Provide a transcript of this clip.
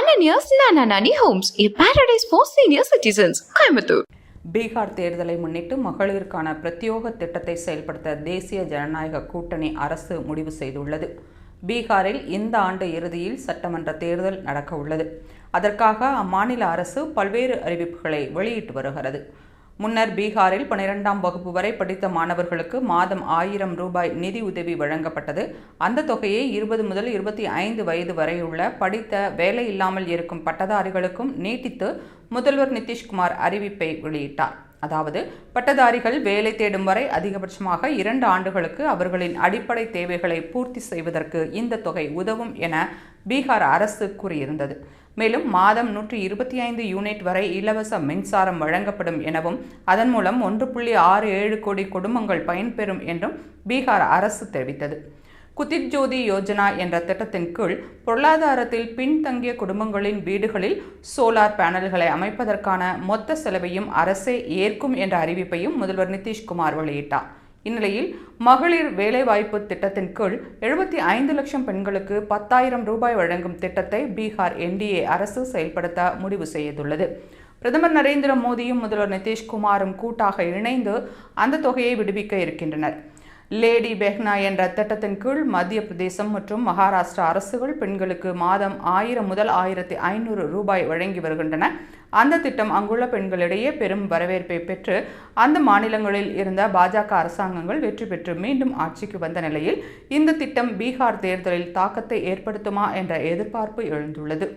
Ananias Nananani Homes, a paradise for senior citizens, Coimbatore. Bihar தேர்தலை முன்னிட்டு மகளிருக்கான பிரத்யோக திட்டத்தை செயல்படுத்த தேசிய ஜனநாயக கூட்டணி அரசு முடிவு செய்துள்ளது. பீகாரில் இந்த ஆண்டு இறுதியில் சட்டமன்ற தேர்தல் நடக்க உள்ளது. அதற்காக அம்மாநில அரசு பல்வேறு அறிவிப்புகளை வெளியிட்டு வருகிறது. முன்னர் பீகாரில் 12ஆம் வகுப்பு வரை படித்த மாணவர்களுக்கு மாதம் 1000 ரூபாய் நிதி உதவி வழங்கப்பட்டது. அந்த தொகையை 20 முதல் 25 வயது வரையுள்ள படித்த வேலை இல்லாமல் இருக்கும் பட்டதாரிகளுக்கும் நீட்டித்து முதல்வர் நிதிஷ்குமார் அறிவிப்பை வெளியிட்டார். அதாவது பட்டதாரிகள் வேலை தேடும் வரை அதிகபட்சமாக 2 ஆண்டுகளுக்கு அவர்களின் அடிப்படை தேவைகளை பூர்த்தி செய்வதற்கு இந்த தொகை உதவும் என பீகார் அரசு கூறியிருந்தது. மேலும் மாதம் 125 யூனிட் வரை இலவச மின்சாரம் வழங்கப்படும் எனவும் அதன் மூலம் 1.67 கோடி குடும்பங்கள் பயன்பெறும் என்றும் பீகார் அரசு தெரிவித்தது. குதித் ஜோதி யோஜனா என்ற திட்டத்தின் கீழ் பொருளாதாரத்தில் பின்தங்கிய குடும்பங்களின் வீடுகளில் சோலார் பேனல்களை அமைப்பதற்கான மொத்த செலவையும் அரசே ஏற்கும் என்ற அறிவிப்பையும் முதல்வர் நிதிஷ்குமார் வெளியிட்டார். இந்நிலையில் மகளிர் வேலைவாய்ப்பு திட்டத்தின் கீழ் 75 லட்சம் பெண்களுக்கு 10,000 ரூபாய் வழங்கும் திட்டத்தை பீகார் NDA அரசு செயல்படுத்த முடிவு செய்துள்ளது. பிரதமர் நரேந்திர மோடியும் முதல்வர் நிதிஷ்குமாரும் கூட்டாக இணைந்து அந்த தொகையை விடுவிக்க இருக்கின்றனர். லேடி பெஹ்னா என்ற திட்டத்தின் கீழ் மத்திய பிரதேசம் மற்றும் மகாராஷ்டிரா அரசுகள் பெண்களுக்கு மாதம் 1000 முதல் 1500 ரூபாய் வழங்கி வருகின்றன. அந்த திட்டம் அங்குள்ள பெண்களிடையே பெரும் வரவேற்பை பெற்று அந்த மாநிலங்களில் இருந்த பாஜக அரசாங்கங்கள் வெற்றி பெற்று மீண்டும் ஆட்சிக்கு வந்த நிலையில் இந்த திட்டம் பீகார் தேர்தலில் தாக்கத்தை ஏற்படுத்துமா என்ற எதிர்பார்ப்பு எழுந்துள்ளது.